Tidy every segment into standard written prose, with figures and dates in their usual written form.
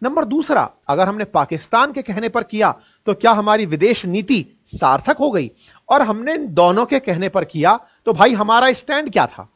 Number दूसरा, अगर हमने पाकिस्तान के कहने पर किया तो क्या हमारी विदेश नीति सार्थक हो गई? और हमने दोनों के कहने पर किया तो भाई हमारा स्टैंड क्या था?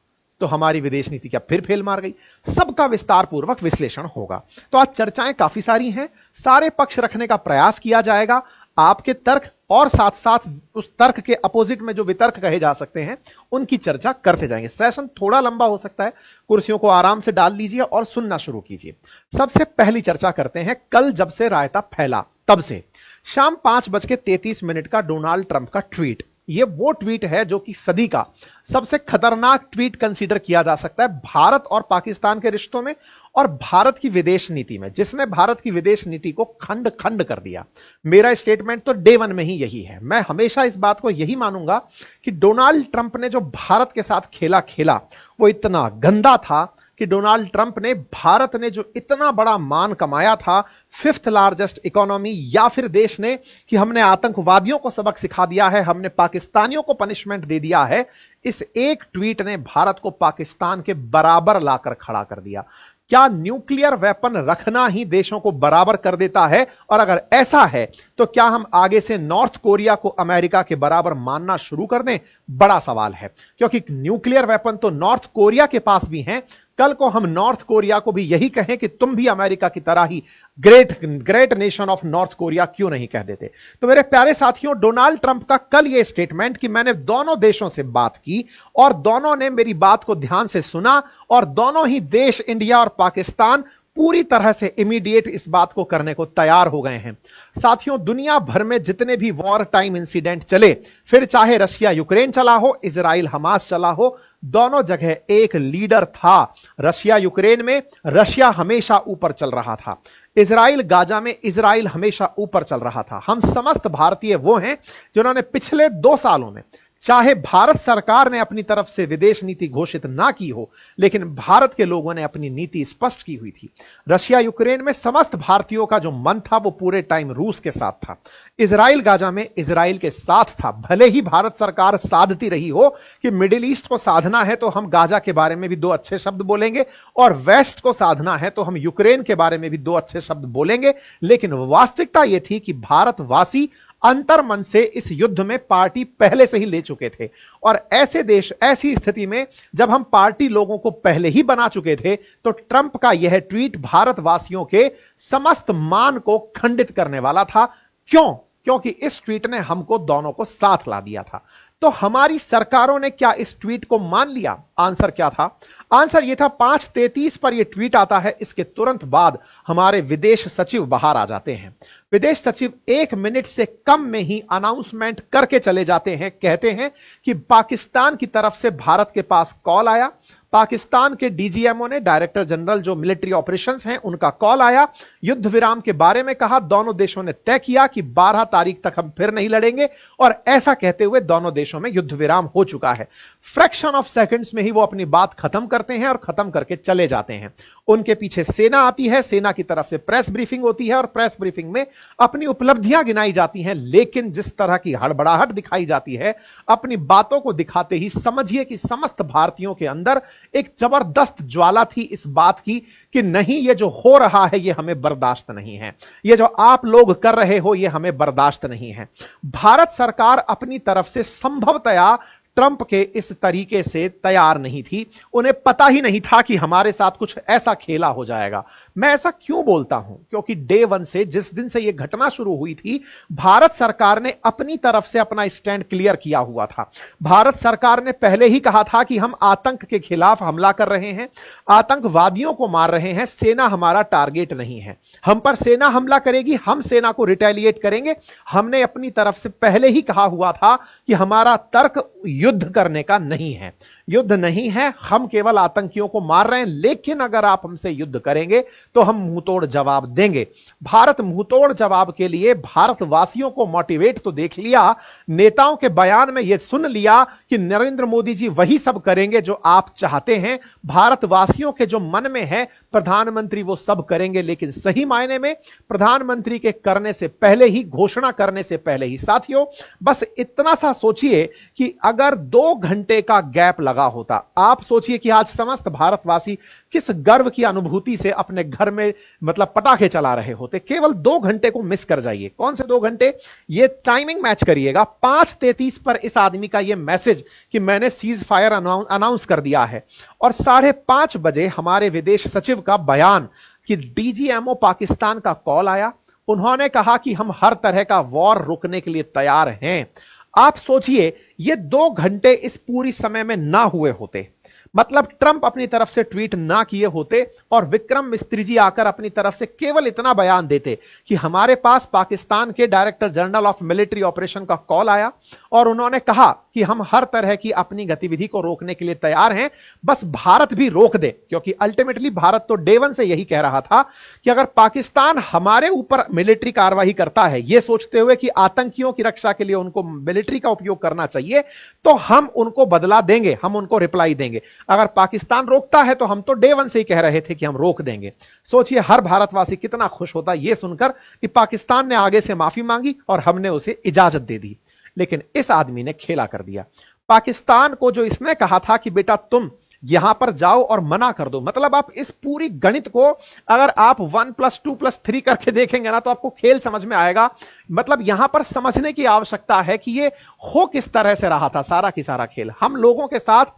तो हमारी विदेश नीति क्या फिर फेल मार गई? सबका विस्तार पूर्वक विश्लेषण होगा। तो आज चर्चाएं काफी सारी हैं, सारे पक्ष रखने का प्रयास किया जाएगा। आपके तर्क और साथ साथ उस तर्क के अपोजिट में जो वितर्क कहे जा सकते हैं उनकी चर्चा करते जाएंगे। सेशन थोड़ा लंबा हो सकता है, कुर्सियों को आराम से डाल लीजिए और सुनना शुरू कीजिए। सबसे पहली चर्चा करते हैं, कल जब से रायता फैला तब से शाम 5:33 का डोनाल्ड ट्रंप का ट्वीट। ये वो ट्वीट है जो कि सदी का सबसे खतरनाक ट्वीट कंसीडर किया जा सकता है भारत और पाकिस्तान के रिश्तों में और भारत की विदेश नीति में, जिसने भारत की विदेश नीति को खंड खंड कर दिया। मेरा स्टेटमेंट तो डे वन में ही यही है। मैं हमेशा इस बात को यही मानूंगा कि डोनाल्ड ट्रंप ने जो भारत के साथ खेला वो इतना गंदा था कि डोनाल्ड ट्रंप ने भारत ने जो इतना बड़ा मान कमाया था, 5th लार्जेस्ट इकोनॉमी, या फिर देश ने कि हमने आतंकवादियों को सबक सिखा दिया है, हमने पाकिस्तानियों को पनिशमेंट दे दिया है, इस एक ट्वीट ने भारत को पाकिस्तान के बराबर लाकर खड़ा कर दिया। क्या न्यूक्लियर वेपन रखना ही देशों को बराबर कर देता है? और अगर ऐसा है तो क्या हम आगे से नॉर्थ कोरिया को अमेरिका के बराबर मानना शुरू कर दें? बड़ा सवाल है, क्योंकि न्यूक्लियर वेपन तो नॉर्थ कोरिया के पास भी हैं। कल को हम नॉर्थ कोरिया को भी यही कहें कि तुम भी अमेरिका की तरह ही great nation of North Korea क्यों नहीं कह देते? तो मेरे प्यारे साथियों, डोनाल्ड ट्रंप का कल यह स्टेटमेंट कि मैंने दोनों देशों से बात की और दोनों ने मेरी बात को ध्यान से सुना और दोनों ही देश, इंडिया और पाकिस्तान, पूरी तरह से इमीडिएट इस बात को करने को तैयार हो गए हैं। साथियों, दुनिया भर में जितने भी वॉर टाइम इंसिडेंट चले, फिर चाहे रशिया यूक्रेन चला हो, इजराइल हमास चला हो, दोनों जगह एक लीडर था। रशिया यूक्रेन में रशिया हमेशा ऊपर चल रहा था, इजराइल गाजा में इजराइल हमेशा ऊपर चल रहा था। हम समस्त भारतीय वो हैं जिन्होंने पिछले 2 सालों में, चाहे भारत सरकार ने अपनी तरफ से विदेश नीति घोषित ना की हो, लेकिन भारत के लोगों ने अपनी नीति स्पष्ट की हुई थी। रशिया यूक्रेन में समस्त भारतीयों का जो मन था वो पूरे टाइम रूस के साथ था। इजराइल गाजा में इजराइल के साथ था। भले ही भारत सरकार साधती रही हो कि मिडिल ईस्ट को साधना है तो हम गाजा के बारे में भी 2 अच्छे शब्द बोलेंगे और वेस्ट को साधना है तो हम यूक्रेन के बारे में भी 2 अच्छे शब्द बोलेंगे, लेकिन वास्तविकता यह थी कि भारतवासी अंतर्मन से इस युद्ध में पार्टी पहले से ही ले चुके थे। और ऐसी स्थिति में जब हम पार्टी लोगों को पहले ही बना चुके थे तो ट्रंप का यह ट्वीट भारतवासियों के समस्त मान को खंडित करने वाला था। क्यों? क्योंकि इस ट्वीट ने हमको दोनों को साथ ला दिया था। तो हमारी सरकारों ने क्या इस ट्वीट को मान लिया? आंसर क्या था? आंसर यह था, 5:33 पर यह ट्वीट आता है, इसके तुरंत बाद हमारे विदेश सचिव बाहर आ जाते हैं। विदेश सचिव 1 मिनट से कम में ही अनाउंसमेंट करके चले जाते हैं। कहते हैं कि पाकिस्तान की तरफ से भारत के पास कॉल आया, पाकिस्तान के डीजीएमओ ने, डायरेक्टर जनरल जो मिलिट्री ऑपरेशंस हैं, उनका कॉल आया, युद्ध विराम के बारे में कहा। दोनों देशों ने तय किया कि 12 तारीख तक हम फिर नहीं लड़ेंगे और ऐसा कहते हुए दोनों देशों में युद्ध विराम हो चुका है। फ्रैक्शन ऑफ सेकंड्स में ही वो अपनी बात खत्म करते हैं और खत्म करके चले जाते हैं। उनके पीछे सेना आती है, सेना की तरफ से प्रेस ब्रीफिंग होती है और प्रेस ब्रीफिंग में अपनी उपलब्धियां गिनाई जाती हैं। लेकिन जिस तरह की हड़बड़ाहट दिखाई जाती है अपनी बातों को दिखाते ही, समझिए कि समस्त भारतीयों के अंदर एक जबरदस्त ज्वाला थी इस बात की कि नहीं, ये जो हो रहा है ये हमें बर्दाश्त नहीं है, ये जो आप लोग कर रहे हो ये हमें बर्दाश्त नहीं है। भारत सरकार अपनी तरफ से संभवतया ट्रंप के इस तरीके से तैयार नहीं थी। उन्हें पता ही नहीं था कि हमारे साथ कुछ ऐसा खेला हो जाएगा। मैं ऐसा क्यों बोलता हूं? क्योंकि डे वन से, जिस दिन से यह घटना शुरू हुई थी, भारत सरकार ने अपनी तरफ से अपना स्टैंड क्लियर किया हुआ था। भारत सरकार ने पहले ही कहा था कि हम आतंक के खिलाफ हमला कर रहे हैं, आतंकवादियों को मार रहे हैं, सेना हमारा टारगेट नहीं है। हम पर सेना हमला करेगी, हम सेना को रिटेलिएट करेंगे। हमने अपनी तरफ से पहले ही कहा हुआ था कि हमारा तर्क युद्ध करने का नहीं है, युद्ध नहीं है, हम केवल आतंकियों को मार रहे हैं, लेकिन अगर आप हमसे युद्ध करेंगे तो हम मुंहतोड़ जवाब देंगे। भारत मुंहतोड़ जवाब के लिए भारतवासियों को मोटिवेट तो देख लिया, नेताओं के बयान में यह सुन लिया कि नरेंद्र मोदी जी वही सब करेंगे जो आप चाहते हैं। भारतवासियों के जो मन में है प्रधानमंत्री वो सब करेंगे, लेकिन सही मायने में प्रधानमंत्री के करने से पहले ही, घोषणा करने से पहले ही। साथियों, बस इतना सा सोचिए कि अगर अगर 2 घंटे का गैप लगा होता, आप सोचिए कि आज समस्त भारतवासी किस गर्व की अनुभूति से अपने घर में मतलब पटाखे चला रहे होते। केवल 2 घंटे को मिस कर जाइए। कौन से 2 घंटे? ये टाइमिंग मैच करिएगा। 5:33 पर इस आदमी का ये मैसेज कि मैंने सीज फायर अनाउंस कर दिया है, और 5:30 बजे हमारे विदेश सचिव का बयान कि डीजीएमओ पाकिस्तान का कॉल आया। उन्होंने कहा कि हम हर तरह का वॉर रोकने के लिए तैयार हैं। आप सोचिए, ये 2 घंटे इस पूरी समय में ना हुए होते, मतलब ट्रंप अपनी तरफ से ट्वीट ना किए होते और विक्रम मिस्त्री जी आकर अपनी तरफ से केवल इतना बयान देते कि हमारे पास पाकिस्तान के director general of military operation का कॉल आया और उन्होंने कहा कि हम हर तरह की अपनी गतिविधि को रोकने के लिए तैयार हैं, बस भारत भी रोक दे। क्योंकि अल्टीमेटली भारत तो डे वन से यही कह रहा था कि अगर पाकिस्तान हमारे ऊपर मिलिट्री कार्रवाई करता है, यह सोचते हुए कि आतंकियों की रक्षा के लिए उनको मिलिट्री का उपयोग करना चाहिए, तो हम उनको बदला देंगे, हम उनको रिप्लाई देंगे। अगर पाकिस्तान रोकता है तो हम तो डे वन से ही कह रहे थे कि हम रोक देंगे। सोचिए हर भारतवासी कितना खुश होता यह सुनकर कि पाकिस्तान ने आगे से माफी मांगी और हमने उसे इजाजत दे दी। लेकिन इस आदमी ने खेला कर दिया। पाकिस्तान को जो इसने कहा था कि बेटा तुम यहां पर जाओ और मना कर दो, मतलब आप इस पूरी गणित को अगर आप 1+2+3 करके देखेंगे ना तो आपको खेल समझ में आएगा। मतलब यहां पर समझने की आवश्यकता है कि ये हो किस तरह से रहा था सारा की सारा खेल। हम लोगों के साथ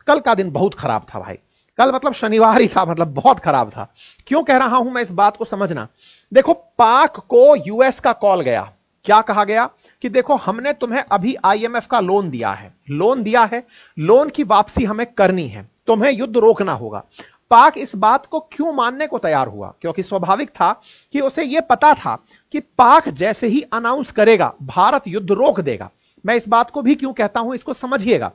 कल का दिन बहुत खराब था भाई। कल मतलब शनिवार ही था, मतलब बहुत खराब था। क्यों कह रहा हूं मैं इस बात को समझना। देखो, पाक को यूएस का कॉल गया। क्या कहा गया कि देखो हमने तुम्हें अभी आईएमएफ का लोन दिया है, लोन की वापसी हमें करनी है, तुम्हें युद्ध रोकना होगा। पाक इस बात को क्यों मानने को तैयार हुआ? क्योंकि स्वाभाविक था कि उसे यह पता था कि पाक जैसे ही अनाउंस करेगा भारत युद्ध रोक देगा। मैं इस बात को भी क्यों कहता हूं इसको समझिएगा।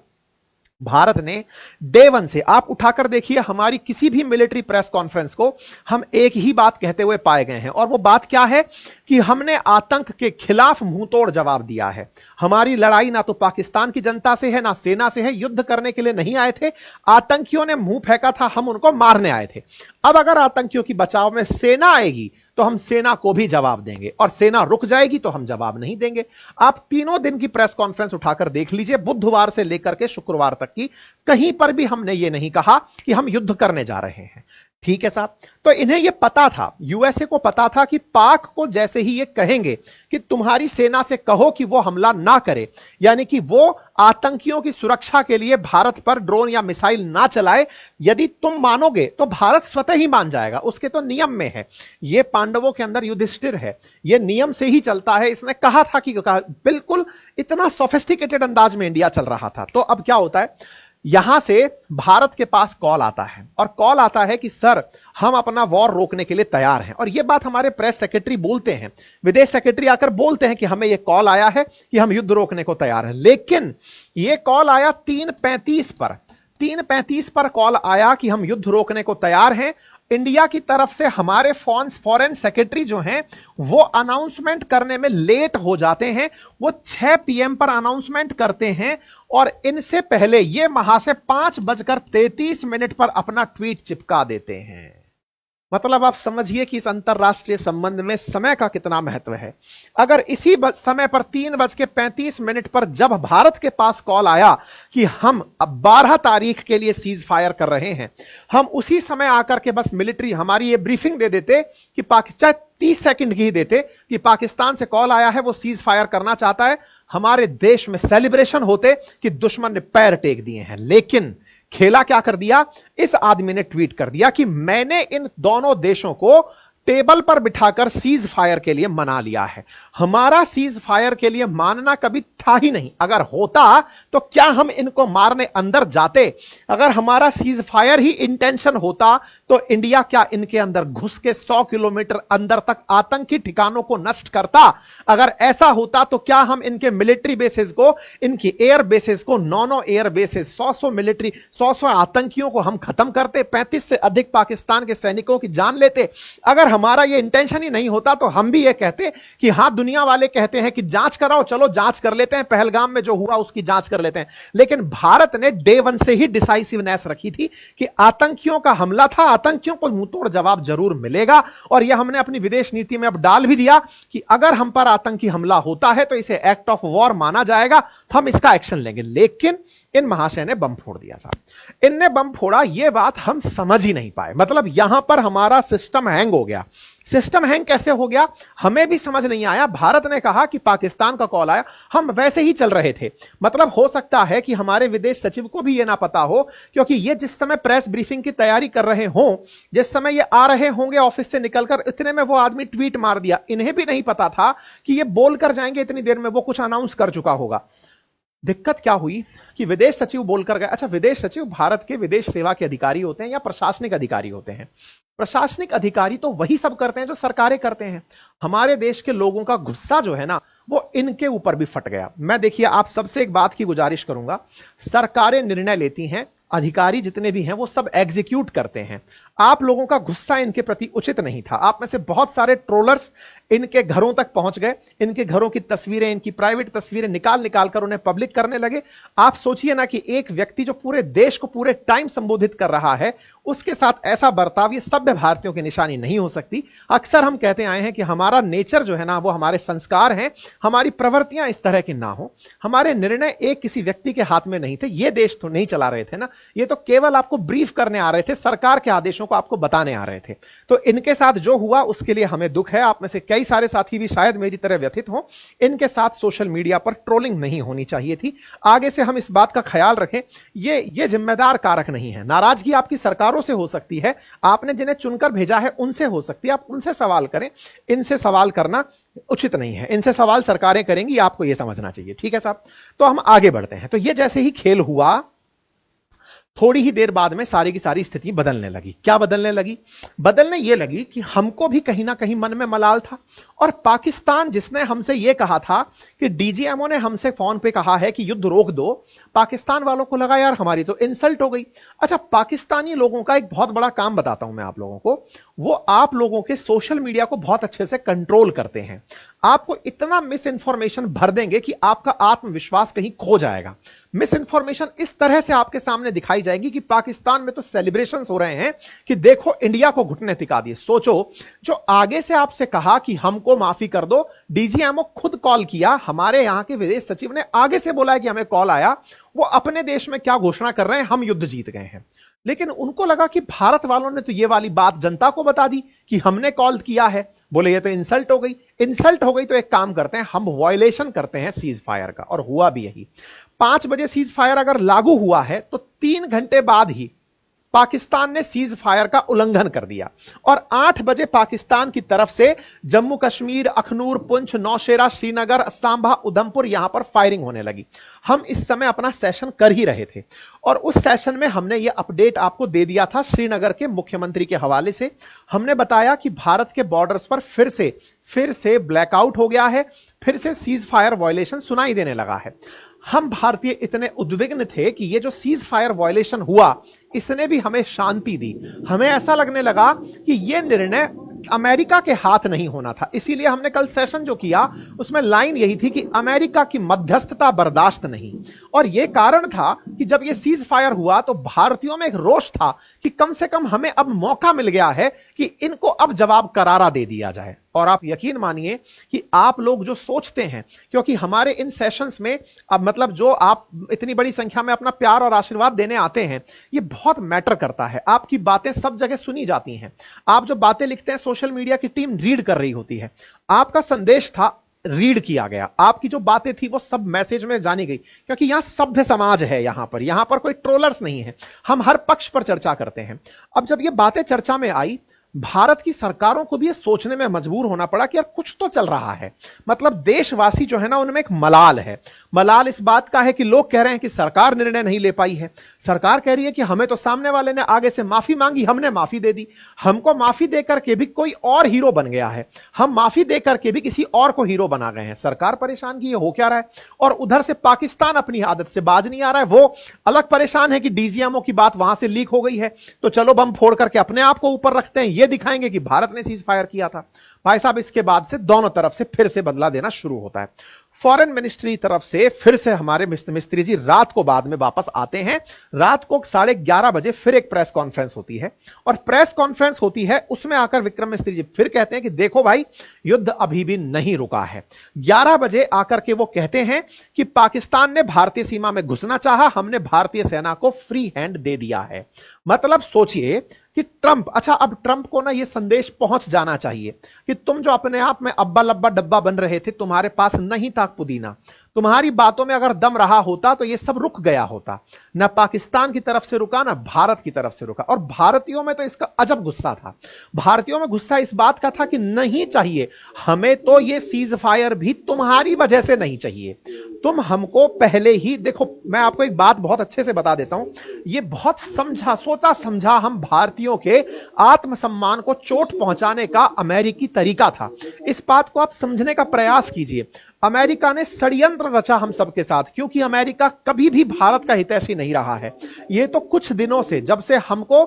भारत ने डे वन से, आप उठाकर देखिए हमारी किसी भी मिलिट्री प्रेस कॉन्फ्रेंस को, हम एक ही बात कहते हुए पाए गए हैं, और वो बात क्या है कि हमने आतंक के खिलाफ मुंहतोड़ जवाब दिया है। हमारी लड़ाई ना तो पाकिस्तान की जनता से है ना सेना से है, युद्ध करने के लिए नहीं आए थे। आतंकियों ने मुंह फेंका था, हम उनको मारने आए थे। अब अगर आतंकियों की बचाव में सेना आएगी तो हम सेना को भी जवाब देंगे, और सेना रुक जाएगी तो हम जवाब नहीं देंगे। आप 3 दिन की प्रेस कॉन्फ्रेंस उठाकर देख लीजिए, बुधवार से लेकर के शुक्रवार तक की, कहीं पर भी हमने ये नहीं कहा कि हम युद्ध करने जा रहे हैं। ठीक है साहब, तो इन्हें यह पता था, यूएसए को पता था कि पाक को जैसे ही ये कहेंगे कि तुम्हारी सेना से कहो कि वो हमला ना करे, यानी कि वो आतंकियों की सुरक्षा के लिए भारत पर ड्रोन या मिसाइल ना चलाए, यदि तुम मानोगे तो भारत स्वतः ही मान जाएगा। उसके तो नियम में है, ये पांडवों के अंदर युधिष्ठिर है, ये नियम से ही चलता है। इसने कहा था कि बिल्कुल इतना सोफिस्टिकेटेड अंदाज में इंडिया चल रहा था। तो अब क्या होता है, यहां से भारत के पास कॉल आता है, और कॉल आता है कि सर हम अपना वॉर रोकने के लिए तैयार हैं। और यह बात हमारे प्रेस सेक्रेटरी बोलते हैं, विदेश सेक्रेटरी आकर बोलते हैं कि हमें यह कॉल आया है कि हम युद्ध रोकने को तैयार हैं। लेकिन यह कॉल आया 3:35 पर कॉल आया कि हम युद्ध रोकने को तैयार हैं। इंडिया की तरफ से हमारे फॉरेन सेक्रेटरी जो हैं वो अनाउंसमेंट करने में लेट हो जाते हैं। वो 6 PM पर अनाउंसमेंट करते हैं, और इनसे पहले ये महाशय 5:33 पर अपना ट्वीट चिपका देते हैं। मतलब आप समझिए कि इस अंतरराष्ट्रीय संबंध में समय का कितना महत्व है। अगर इसी समय पर 3:35 पर जब भारत के पास कॉल आया कि हम अब 12 तारीख के लिए सीज फायर कर रहे हैं, हम उसी समय आकर के बस मिलिट्री हमारी ये ब्रीफिंग दे देते कि पाकिस्तान 30 सेकंड की ही देते कि पाकिस्तान से कॉल आया है, वो सीज फायर करना चाहता है, हमारे देश में सेलिब्रेशन होते कि दुश्मन ने पैर टेक दिए हैं। लेकिन खेला क्या कर दिया, इस आदमी ने ट्वीट कर दिया कि मैंने इन दोनों देशों को टेबल पर बिठाकर सीज फायर के लिए मना लिया है। हमारा सीज फायर के लिए मानना कभी था ही नहीं। अगर होता तो क्या हम इनको मारने अंदर जाते? अगर हमारा सीज फायर ही इंटेंशन होता तो इंडिया क्या इनके अंदर घुस के 100 किलोमीटर अंदर तक आतंकी ठिकानों को नष्ट करता? अगर ऐसा होता तो क्या हम इनके मिलिट्री बेसिस को, इनकी एयर बेसिस को, 9 एयर बेसिस, 100 मिलिट्री, 100 आतंकियों को हम खत्म करते, 35 से अधिक पाकिस्तान के सैनिकों की जान लेते? अगर हमारा ये इंटेंशन ही नहीं होता तो हम भी ये कहते कि हां, दुनिया वाले कहते हैं कि जांच कराओ, चलो जांच कर लेते हैं, पहलगाम में जो हुआ उसकी जांच कर लेते हैं। लेकिन भारत ने डे वन से ही डिसाइसिवनेस रखी थी कि आतंकियों का हमला था, आतंकियों को मुंहतोड़ जवाब जरूर मिलेगा। और यह हमने अपनी विदेश नीति में अब डाल भी दिया कि अगर हम पर आतंकी हमला होता है तो इसे एक्ट ऑफ वॉर माना जाएगा, तो हम इसका एक्शन लेंगे। लेकिन इन महाशय ने बम फोड़ दिया साहब, इनने बम फोड़ा, यह बात हम समझ ही नहीं पाए। मतलब यहां पर हमारा सिस्टम हैंग हो गया। सिस्टम हैंग कैसे हो गया हमें भी समझ नहीं आया। भारत ने कहा कि पाकिस्तान का कॉल आया, हम वैसे ही चल रहे थे। मतलब हो सकता है कि हमारे विदेश सचिव को भी यह ना पता हो, क्योंकि ये जिस समय प्रेस ब्रीफिंग की तैयारी कर रहे हों, जिस समय ये आ रहे होंगे ऑफिस से निकलकर, इतने में वो आदमी ट्वीट मार दिया। इन्हें भी नहीं पता था कि ये बोलकर जाएंगे, इतनी देर में वो कुछ अनाउंस कर चुका होगा। दिक्कत क्या हुई कि विदेश सचिव बोलकर गए। अच्छा, विदेश सचिव भारत के विदेश सेवा के अधिकारी होते हैं या प्रशासनिक अधिकारी होते हैं? प्रशासनिक अधिकारी तो वही सब करते हैं जो सरकारें करते हैं। हमारे देश के लोगों का गुस्सा जो है ना, वो इनके ऊपर भी फट गया। मैं देखिए आप सबसे एक बात की गुजारिश करूंगा, सरकारें निर्णय लेती हैं, अधिकारी जितने भी हैं वो सब एग्जीक्यूट करते हैं। आप लोगों का गुस्सा इनके प्रति उचित नहीं था। आप में से बहुत सारे ट्रोलर्स इनके घरों तक पहुंच गए, इनके घरों की तस्वीरें, इनकी प्राइवेट तस्वीरें निकाल निकाल कर उन्हें पब्लिक करने लगे। आप सोचिए ना कि एक व्यक्ति जो पूरे देश को पूरे टाइम संबोधित कर रहा है, उसके साथ ऐसा बर्ताव, ये सभ्य भारतीयों की निशानी नहीं हो सकती। अक्सर हम कहते आए हैं कि हमारा नेचर जो है ना, वो हमारे संस्कार हैं, हमारी प्रवृत्तियां इस तरह की ना हो। हमारे निर्णय एक किसी व्यक्ति के हाथ में नहीं थे, ये देश तो नहीं चला रहे थे ना, ये तो केवल आपको ब्रीफ करने आ रहे थे, सरकार के आदेशों को आपको बताने आ रहे थे। तो इनके साथ जो हुआ उसके लिए हमें दुख है। आप में से कई सारे साथी भी शायद मेरी तरह व्यथित हों। इनके साथ सोशल मीडिया पर ट्रोलिंग नहीं होनी चाहिए थी। आगे से हम इस बात का ख्याल रखें, ये जिम्मेदार कारक नहीं है। नाराजगी आपकी सरकारों से हो सकती है, आपने जिन्हें चुनकर भेजा है उनसे हो सकती है, आप उनसे सवाल करें। इनसे सवाल करना उचित नहीं है। इनसे सवाल सरकारें करेंगी, आपको यह समझना चाहिए। ठीक है साहब, तो हम आगे बढ़ते हैं। तो यह जैसे ही खेल हुआ, थोड़ी ही देर बाद में सारी की सारी स्थिति बदलने लगी। क्या बदलने लगी? बदलने यह लगी कि हमको भी कहीं ना कहीं मन में मलाल था, और पाकिस्तान जिसने हमसे यह कहा था कि डीजीएमओ ने हमसे फोन पे कहा है कि युद्ध रोक दो, पाकिस्तान वालों को लगा यार हमारी तो इंसल्ट हो गई। अच्छा, पाकिस्तानी लोगों का एक बहुत बड़ा काम बताता हूं मैं आप लोगों को, वो आप लोगों के सोशल मीडिया को बहुत अच्छे से कंट्रोल करते हैं। आपको इतना मिस इंफॉर्मेशन भर देंगे कि आपका आत्मविश्वास कहीं खो जाएगा। मिस इंफॉर्मेशन इस तरह से आपके सामने दिखाई जाएगी कि पाकिस्तान में तो सेलिब्रेशंस हो रहे हैं कि देखो इंडिया को घुटने टिका दिए। सोचो, जो आगे से आपसे कहा कि हमको माफी कर दो, डीजीएमओ खुद कॉल किया, हमारे यहां के विदेश सचिव ने आगे से बोला है कि हमें कॉल आया, वो अपने देश में क्या घोषणा कर रहे हैं, हम युद्ध जीत गए हैं। लेकिन उनको लगा कि भारत वालों ने तो ये वाली बात जनता को बता दी कि हमने कॉल किया है, बोले ये तो इंसल्ट हो गई। इंसल्ट हो गई तो एक काम करते हैं, हम वायलेशन करते हैं सीज फायर का। और हुआ भी यही। 5 बजे सीज फायर अगर लागू हुआ है तो 3 घंटे बाद ही पाकिस्तान ने सीज फायर का उल्लंघन कर दिया, और 8 बजे पाकिस्तान की तरफ से जम्मू कश्मीर, अखनूर, पुंछ, नौशेरा, श्रीनगर, सांबा, उधमपुर यहां पर फायरिंग होने लगी। हम इस समय अपना सेशन कर ही रहे थे, और उस सेशन में हमने यह अपडेट आपको दे दिया था श्रीनगर के मुख्यमंत्री के हवाले से। हमने बताया कि भारत के बॉर्डर्स पर फिर से ब्लैकआउट हो गया है, फिर से सीज फायर वायलेशन सुनाई देने लगा है। हम भारतीय इतने उद्विग्न थे कि ये जो सीज फायर वायलेशन हुआ, इसने भी हमें शांति दी। हमें ऐसा लगने लगा कि ये निर्णय अमेरिका के हाथ नहीं होना था। इसीलिए हमने कल सेशन जो किया उसमें लाइन यही थी कि अमेरिका की मध्यस्थता बर्दाश्त नहीं। और यह कारण था कि जब यह सीज फायर हुआ तो भारतीयों में एक रोष था कि कम से कम हमें अब मौका मिल गया है कि इनको अब जवाब करारा दे दिया जाए। और आप यकीन मानिए कि आप लोग जो सोचते हैं, क्योंकि हमारे इन सेशंस में अब मतलब जो आप इतनी बड़ी संख्या में अपना प्यार और आशीर्वाद देने आते हैं, ये बहुत मैटर करता है। आपकी बातें सब जगह सुनी जाती हैं। आप जो बातें लिखते हैं सोशल मीडिया की टीम रीड कर रही होती है। आपका संदेश था, रीड किया गया, आपकी जो बातें थी वो सब मैसेज में जानी गई, क्योंकि यहां सभ्य समाज है, यहां पर कोई ट्रोलर्स नहीं है। हम हर पक्ष पर चर्चा करते हैं। अब जब ये बातें चर्चा में आई, भारत की सरकारों को भी ये सोचने में मजबूर होना पड़ा कि यार कुछ तो चल रहा है। मतलब देशवासी जो है ना, उनमें एक मलाल है। मलाल इस बात का है कि लोग कह रहे हैं कि सरकार निर्णय नहीं ले पाई है। सरकार कह रही है कि हमें तो सामने वाले ने आगे से माफी मांगी, हमने माफी दे दी। हमको माफी देकर के भी कोई और हीरो बन गया है, हम माफी देकर के भी किसी और को हीरो बना गए हैं। सरकार परेशान की ये हो क्या रहा है। और उधर से पाकिस्तान अपनी आदत से बाज नहीं आ रहा है। वो अलग परेशान है कि डीजीएमओ की बात वहां से लीक हो गई है, तो चलो बम फोड़ करके अपने आप को ऊपर रखते हैं। यह दिखाएंगे कि भारत ने सीज फायर किया था। भाई साहब इसके बाद से दोनों तरफ से फिर से बदला देना शुरू होता है। फॉरेन मिनिस्ट्री तरफ से फिर से हमारे मिस्त्री जी रात को बाद में वापस आते हैं। रात को 11:30 बजे फिर एक प्रेस कॉन्फ्रेंस होती है, और प्रेस कॉन्फ्रेंस होती है उसमें आकर विक्रम मिस्त्री जी फिर कहते हैं कि देखो भाई युद्ध अभी भी नहीं रुका है। 11 बजे आकर के वो कहते हैं कि पाकिस्तान ने भारतीय सीमा में घुसना चाहा, हमने भारतीय सेना को फ्री हैंड दे दिया है। मतलब सोचिए कि ट्रंप, अच्छा अब ट्रंप को ना ये संदेश पहुंच जाना चाहिए कि तुम जो अपने आप में अब्बा लब्बा डब्बा बन रहे थे, तुम्हारे पास नहीं था पुदीना, तुम्हारी बातों में अगर दम रहा होता तो ये सब रुक गया होता। ना पाकिस्तान की तरफ से रुका, ना भारत की तरफ से रुका। और भारतीयों में तो इसका अजब गुस्सा था। भारतीयों में गुस्सा इस बात का था कि नहीं चाहिए हमें तो ये सीज फायर भी तुम्हारी वजह से नहीं चाहिए। तुम हमको पहले ही देखो, मैं आपको एक बात बहुत अच्छे से बता देता हूं, ये बहुत सोचा समझा हम भारतीयों के आत्मसम्मान को चोट पहुंचाने का अमेरिकी तरीका था। इस बात को आप समझने का प्रयास कीजिए। अमेरिका ने षड्यंत्र रचा हम सबके साथ, क्योंकि अमेरिका कभी भी भारत का हितैषी नहीं रहा है। ये तो कुछ दिनों से, जब से हमको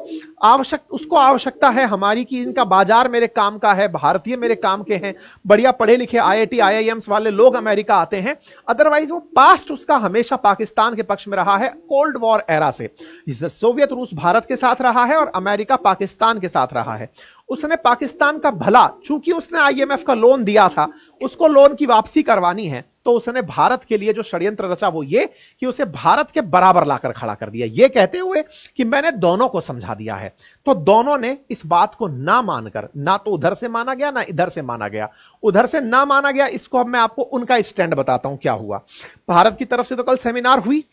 उसको आवश्यकता है हमारी कि इनका बाजार मेरे काम का है, भारतीय मेरे काम के हैं, बढ़िया पढ़े लिखे IIT IIMs वाले लोग अमेरिका आते हैं। अदरवाइज वो पास्ट उसका हमेशा पाकिस्तान के पक्ष में रहा है। कोल्ड वॉर एरा से सोवियत रूस भारत के साथ रहा है और अमेरिका पाकिस्तान के साथ रहा है। उसने पाकिस्तान का भला, चूंकि उसने IMF का लोन दिया था, उसको लोन की वापसी करवानी है, तो उसने भारत के लिए जो षड्यंत्र रचा वो ये कि उसे भारत के बराबर लाकर खड़ा कर दिया, ये कहते हुए कि मैंने दोनों को समझा दिया है। तो दोनों ने इस बात को ना मानकर, ना तो उधर से माना गया ना इधर से माना गया, उधर से ना माना गया। इसको अब मैं आपको उनका स्टैंड बताता हूं क्या हुआ। भारत की तरफ से तो कल सेमिनार हुई,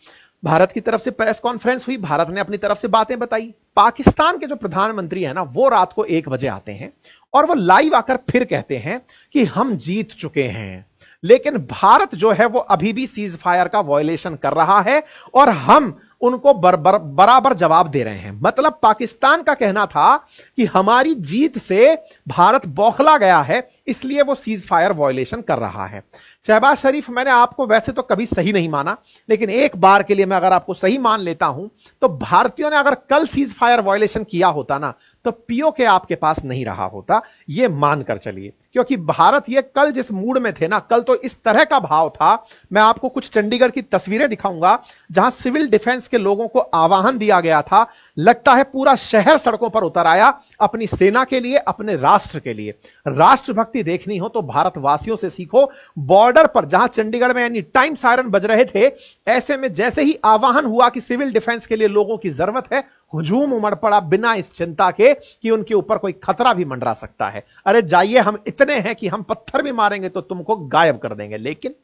भारत की तरफ से प्रेस कॉन्फ्रेंस हुई, भारत ने अपनी तरफ से बातें बताई। पाकिस्तान के जो प्रधानमंत्री है ना, वो रात को 1 बजे आते हैं और वो लाइव आकर फिर कहते हैं कि हम जीत चुके हैं, लेकिन भारत जो है वो अभी भी सीज फायर का वायलेशन कर रहा है और हम उनको बराबर जवाब दे रहे हैं। मतलब पाकिस्तान का कहना था कि हमारी जीत से भारत बौखला गया है, इसलिए वो सीज फायर वायलेशन कर रहा है। शहबाज शरीफ, मैंने आपको वैसे तो कभी सही नहीं माना, लेकिन एक बार के लिए मैं अगर आपको सही मान लेता हूं, तो भारतीयों ने अगर कल सीज फायर वायलेशन किया होता ना, तो POK आपके पास नहीं रहा होता, ये मानकर चलिए। क्योंकि भारत ये कल जिस मूड में थे ना, कल तो इस तरह का भाव था। मैं आपको कुछ चंडीगढ़ की तस्वीरें दिखाऊंगा जहां सिविल डिफेंस के लोगों को आह्वान दिया गया था। लगता है पूरा शहर सड़कों पर उतर आया अपनी सेना के लिए, अपने राष्ट्र के लिए। राष्ट्रभक्ति देखनी हो तो भारतवासियों से सीखो। बॉर्डर पर जहां चंडीगढ़ में एनी टाइम सायरन बज रहे थे, ऐसे में जैसे ही आह्वान हुआ कि सिविल डिफेंस के लिए लोगों की जरूरत है, हुजूम उमड़ पड़ा बिना इस चिंता के कि उनके ऊपर कोई खतरा भी मंडरा सकता है। अरे जाइए, हम इतने हैं कि हम पत्थर भी मारेंगे तो तुमको गायब कर देंगे। लेकिन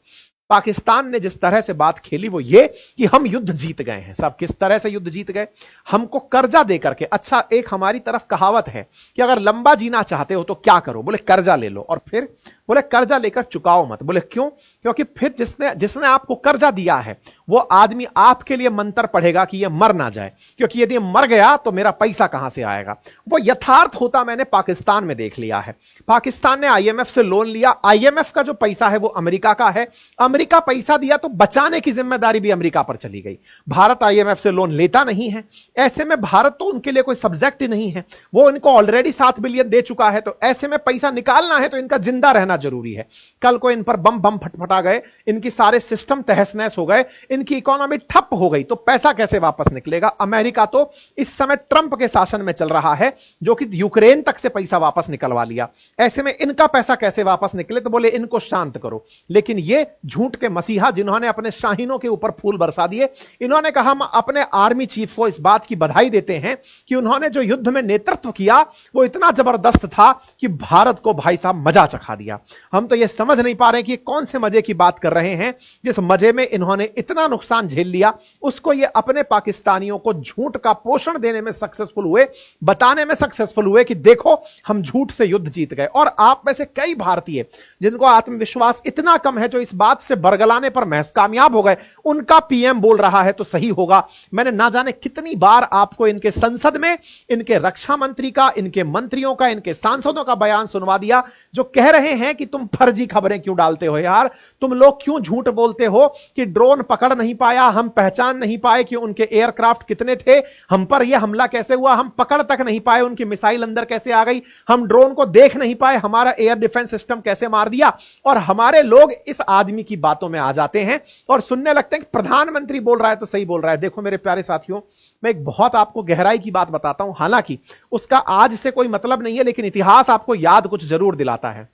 पाकिस्तान ने जिस तरह से बात खेली वो ये कि हम युद्ध जीत गए हैं। सब किस तरह से युद्ध जीत गए? हमको कर्जा दे करके। अच्छा, एक हमारी तरफ कहावत है कि अगर लंबा जीना चाहते हो तो क्या करो? बोले कर्जा ले लो। और फिर बोले कर्जा लेकर चुकाओ मत। बोले क्यों? क्योंकि फिर जिसने आपको कर्जा दिया है वो आदमी आपके लिए मंत्र पढ़ेगा कि ये मर ना जाए, क्योंकि यदि मर गया तो मेरा पैसा कहां से आएगा। वो यथार्थ होता मैंने पाकिस्तान में देख लिया है। पाकिस्तान ने IMF से लोन लिया, IMF का जो पैसा है वो अमेरिका का है। अमेरिका पैसा दिया तो बचाने की जिम्मेदारी भी अमेरिका पर चली गई। भारत IMF से लोन लेता नहीं है। ऐसे में भारत तो उनके लिए कोई सब्जेक्ट ही नहीं है। वो इनको ऑलरेडी 7 बिलियन दे चुका है, तो ऐसे में पैसा निकालना है तो इनका जिंदा रहना जरूरी है। कल को इन पर बम फटफटा गए, इनकी सारे सिस्टम तहस नहस हो गए, इनकी इकोनॉमी ठप हो गई, तो पैसा कैसे वापस निकलेगा? अमेरिका तो इस समय ट्रंप के शासन में चल रहा है, जो कि यूक्रेन तक से पैसा वापस निकलवा लिया। ऐसे में इनका पैसा कैसे वापस निकले? तो बोले इनको शांत करो। लेकिन ये झूठ के मसीहा जिन्होंने अपने शाहीनों के ऊपर फूल बरसा दिए, इन्होंने कहा हम अपने आर्मी चीफ को इस बात की बधाई देते हैं कि उन्होंने जो युद्ध में नेतृत्व किया वो इतना जबरदस्त था कि भारत को भाई साहब मजा चखा दिया। हम तो ये समझ नहीं पा रहे कि कौन से मजे की बात कर रहे हैं, जिस मजे में इन्होंने इतना नुकसान झेल लिया, उसको ये अपने पाकिस्तानियों को झूठ का पोषण देने में सक्सेसफुल हुए, बताने में सक्सेसफुल हुए कि देखो हम झूठ से युद्ध जीत गए। और आप में से कई भारतीय जिनको आत्मविश्वास इतना कम है, जो इस बात से से बरगलाने पर महज कामयाब हो गए, उनका पीएम बोल रहा है तो सही होगा। मैंने ना जाने कितनी बार आपको इनके संसद में इनके रक्षा मंत्री का, इनके मंत्रियों का, इनके सांसदों का बयान सुनवा दिया जो कह रहे हैं कि तुम फर्जी खबरें क्यों डालते हो यार, तुम लोग क्यों झूठ बोलते हो कि ड्रोन पकड़ नहीं पाया, हम पहचान नहीं पाए कि उनके एयरक्राफ्ट कितने थे, हम पर यह हमला कैसे हुआ, हम पकड़ तक नहीं पाए उनकी मिसाइल अंदर कैसे आ गई, हम ड्रोन को देख नहीं पाए, हमारा एयर डिफेंस सिस्टम कैसे मार दिया। और हमारे लोग इस आदमी की बातों में आ जाते हैं और सुनने लगते हैं कि प्रधानमंत्री बोल रहा है तो सही बोल रहा है। देखो मेरे प्यारे साथियों, मैं एक बहुत आपको गहराई की बात बताता हूं, हालांकि उसका आज से कोई मतलब नहीं है, लेकिन इतिहास आपको याद कुछ जरूर दिलाता है।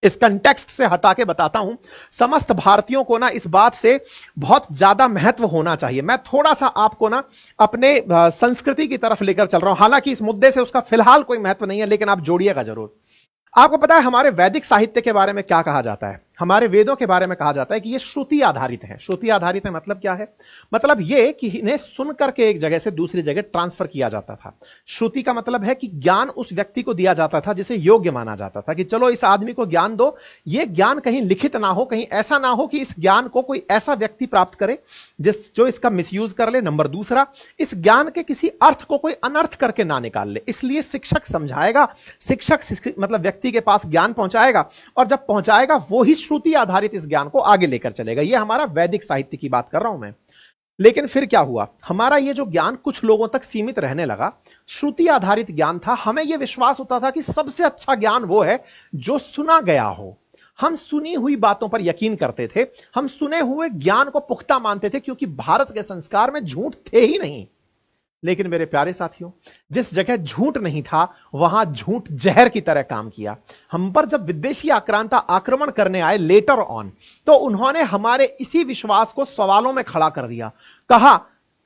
इस कंटेक्स्ट से हटा के बताता हूं, समस्त भारतीयों को ना इस बात से बहुत ज्यादा महत्व होना चाहिए। मैं थोड़ा सा आपको ना अपने संस्कृति की तरफ लेकर चल रहा हूं, हालांकि इस मुद्दे से उसका फिलहाल कोई महत्व नहीं है, लेकिन आप जोड़िएगा जरूर। आपको पता है हमारे वैदिक साहित्य के बारे में क्या कहा जाता है, हमारे वेदों के बारे में कहा जाता है कि ये श्रुति आधारित है। श्रुति आधारित है मतलब क्या है, मतलब ये कि इन्हें सुन करके एक जगह से दूसरी जगह ट्रांसफर किया जाता था। श्रुति का मतलब है कि ज्ञान उस व्यक्ति को दिया जाता था जिसे योग्य माना जाता था कि चलो इस आदमी को ज्ञान दो, ये ज्ञान कहीं लिखित ना हो, कहीं ऐसा ना हो कि इस ज्ञान को कोई ऐसा व्यक्ति प्राप्त करे जो इसका मिसयूज कर ले। नंबर दूसरा, इस ज्ञान के किसी अर्थ को कोई अनर्थ करके ना निकाल ले, इसलिए शिक्षक समझाएगा, शिक्षक मतलब व्यक्ति के पास ज्ञान पहुंचाएगा, और जब पहुंचाएगा वो ही श्रुति आधारित इस ज्ञान को आगे लेकर चलेगा। यह हमारा वैदिक साहित्य की बात कर रहा हूं मैं। लेकिन फिर क्या हुआ, हमारा यह जो ज्ञान कुछ लोगों तक सीमित रहने लगा, श्रुति आधारित ज्ञान था, हमें यह विश्वास होता था कि सबसे अच्छा ज्ञान वो है जो सुना गया हो। हम सुनी हुई बातों पर यकीन करते थे, हम सुने हुए ज्ञान को पुख्ता मानते थे, क्योंकि भारत के संस्कार में झूठ थे ही नहीं। लेकिन मेरे प्यारे साथियों, जिस जगह झूठ नहीं था वहां झूठ जहर की तरह काम किया। हम पर जब विदेशी आक्रांता आक्रमण करने आए लेटर ऑन, तो उन्होंने हमारे इसी विश्वास को सवालों में खड़ा कर दिया। कहा,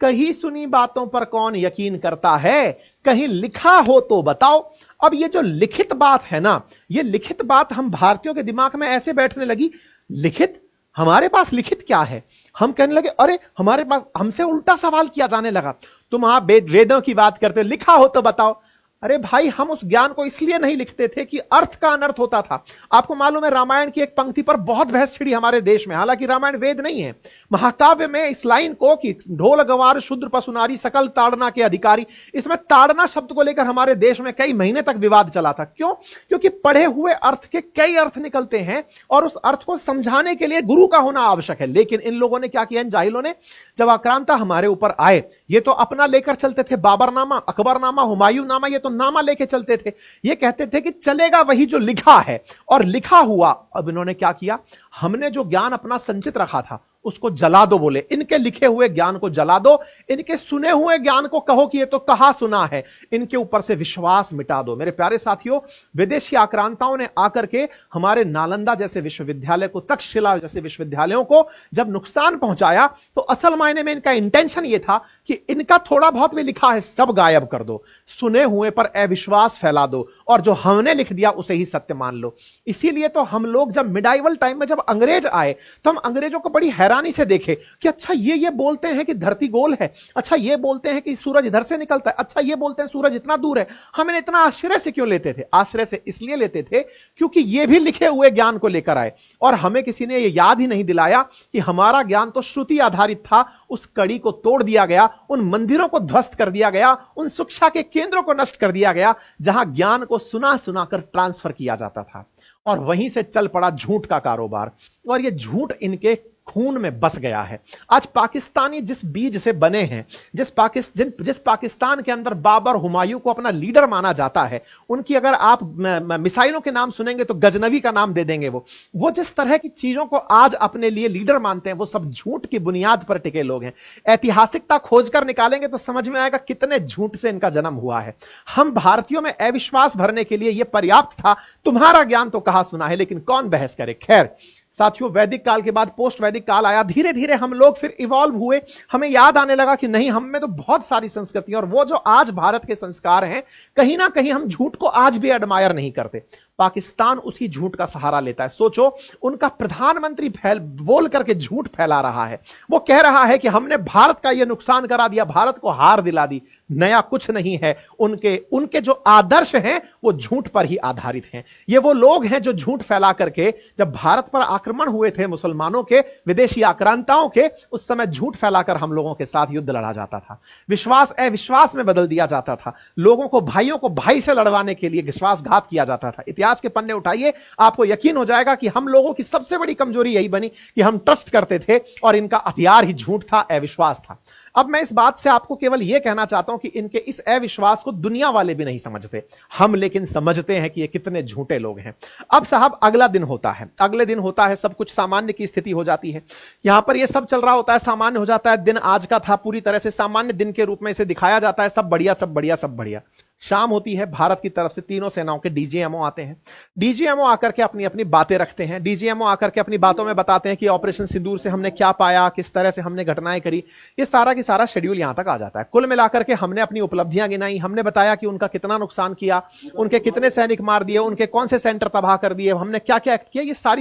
कहीं सुनी बातों पर कौन यकीन करता है, कहीं लिखा हो तो बताओ। अब ये जो लिखित बात है ना, ये लिखित बात हम भारतीयों के दिमाग में ऐसे बैठने लगी, लिखित, हमारे पास लिखित क्या है। हम कहने लगे, अरे हमारे पास, हमसे उल्टा सवाल किया जाने लगा, तुम आप वेदों की बात करते हो, लिखा हो तो बताओ। अरे भाई, हम उस ज्ञान को इसलिए नहीं लिखते थे कि अर्थ का अनर्थ होता था। आपको मालूम है रामायण की एक पंक्ति पर बहुत बहस छिड़ी हमारे देश में, हालांकि रामायण वेद नहीं है। महाकाव्य में इस लाइन को कि ढोल गंवार शूद्र पशुनारी सकल ताड़ना के अधिकारी, इसमें ताड़ना शब्द को लेकर हमारे देश में कई महीने तक विवाद चला था। क्यों? क्योंकि पढ़े हुए अर्थ के कई अर्थ निकलते हैं और उस अर्थ को समझाने के लिए गुरु का होना आवश्यक है। लेकिन इन लोगों ने क्या किया, इन जाहिलों ने, जब आक्रांता हमारे ऊपर आए, ये तो अपना लेकर चलते थे, बाबरनामा, अकबरनामा, हुमायूंनामा, ये तो नामा लेके चलते थे। ये कहते थे कि चलेगा वही जो लिखा है, और लिखा हुआ। अब इन्होंने क्या किया, हमने जो ज्ञान अपना संचित रखा था उसको जला दो, बोले इनके लिखे हुए ज्ञान को जला दो, इनके सुने हुए ज्ञान को कहो कि ये तो कहा सुना है, इनके ऊपर से विश्वास मिटा दो। मेरे प्यारे साथियों, विदेशी आक्रांताओं ने आकर के हमारे नालंदा जैसे विश्वविद्यालय को, तक्षशिला जैसे विश्वविद्यालयों को जब नुकसान पहुंचाया, तो असल मायने में इनका इंटेंशन ये था कि इनका थोड़ा बहुत भी लिखा है सब गायब कर दो, सुने हुए पर अविश्वास फैला दो, और जो हमने लिख दिया उसे ही सत्य मान लो। इसीलिए तो हम लोग जब मिडाइवल टाइम में जब अंग्रेज आए, तो हम अंग्रेजों को बड़ी हैरानी से देखे कि अच्छा ये बोलते हैं कि धरती गोल है, अच्छा ये बोलते हैं कि सूरज इधर से निकलता है, अच्छा ये बोलते हैं सूरज इतना दूर है। हम इन्हें इतना आश्चर्य से क्यों लेते थे? आश्चर्य से इसलिए लेते थे क्योंकि ये भी लिखे हुए ज्ञान को लेकर आए, और हमें किसी ने यह याद ही नहीं दिलाया कि हमारा ज्ञान तो श्रुति आधारित था। उस कड़ी को तोड़ दिया गया, उन मंदिरों को ध्वस्त कर दिया गया, उन शिक्षा के केंद्रों को नष्ट कर दिया गया जहां ज्ञान को सुना सुनाकर ट्रांसफर किया जाता था, और वहीं से चल पड़ा झूठ का कारोबार, और यह झूठ इनके खून में बस गया है। आज पाकिस्तानी जिस बीज से बने हैं, जिस पाकिस्तान के अंदर बाबर, हुमायूं को अपना लीडर माना जाता है, उनकी अगर आप मिसाइलों के नाम सुनेंगे तो गजनवी का नाम दे देंगे। वो जिस तरह की चीजों को आज अपने लिए लीडर मानते हैं, वो सब झूठ की बुनियाद पर टिके लोग हैं। ऐतिहासिकता खोजकर निकालेंगे तो समझ में आएगा कितने झूठ से इनका जन्म हुआ है। हम भारतीयों में अविश्वास भरने के लिए यह पर्याप्त था, तुम्हारा ज्ञान तो कहा सुना है, लेकिन कौन बहस करे। खैर साथियों, वैदिक काल के बाद पोस्ट वैदिक काल आया, धीरे धीरे हम लोग फिर इवॉल्व हुए। हमें याद आने लगा कि नहीं, हम में तो बहुत सारी संस्कृति, और वो जो आज भारत के संस्कार हैं, कहीं ना कहीं हम झूठ को आज भी एडमायर नहीं करते। पाकिस्तान उसी झूठ का सहारा लेता है। सोचो, उनका प्रधानमंत्री बोल करके झूठ फैला रहा है। वो कह रहा है कि हमने भारत का यह नुकसान करा दिया, भारत को हार दिला दी। नया कुछ नहीं है। उनके जो आदर्श हैं वो झूठ पर ही आधारित हैं। ये वो लोग हैं जो झूठ फैला करके, जब भारत पर आक्रमण हुए थे मुसलमानों के, विदेशी आक्रांताओं के, उस समय झूठ फैलाकर हम लोगों के साथ युद्ध लड़ा जाता था। विश्वास अविश्वास में बदल दिया जाता था। लोगों को, भाइयों को भाई से लड़वाने के लिए विश्वासघात किया जाता था। इतिहास के पन्ने उठाइए, आपको यकीन हो जाएगा कि हम लोगों की सबसे बड़ी कमजोरी यही बनी कि हम ट्रस्ट करते थे और इनका हथियार ही झूठ था, अविश्वास था। अब मैं इस बात से आपको केवल यह कहना चाहता हूं कि इनके इस अविश्वास को दुनिया वाले भी नहीं समझते, हम लेकिन समझते हैं कि ये कितने झूठे लोग हैं। अब साहब अगला दिन होता है, अगले दिन होता है, सब कुछ सामान्य की स्थिति हो जाती है। यहां पर यह सब चल रहा होता है, सामान्य हो जाता है। दिन आज का था, पूरी तरह से सामान्य दिन के रूप में इसे दिखाया जाता है। सब बढ़िया, सब बढ़िया, सब बढ़िया। शाम होती है, भारत की तरफ से तीनों सेनाओं के डीजीएमओ आते हैं। डीजीएमओ आकर के अपनी अपनी बातें रखते हैं। डीजीएमओ आकर के अपनी बातों में बताते हैं कि ऑपरेशन सिंदूर से हमने क्या पाया, किस तरह से हमने घटनाएं करी। ये सारा की सारा शेड्यूल यहां तक आ जाता है। कुल मिलाकर के हमने अपनी उपलब्धियां गिनाई, हमने बताया कि उनका कितना नुकसान किया, उनके कितने सैनिक मार दिए, उनके कौन से सेंटर तबाह कर दिए, हमने क्या क्या एक्ट किया, ये सारी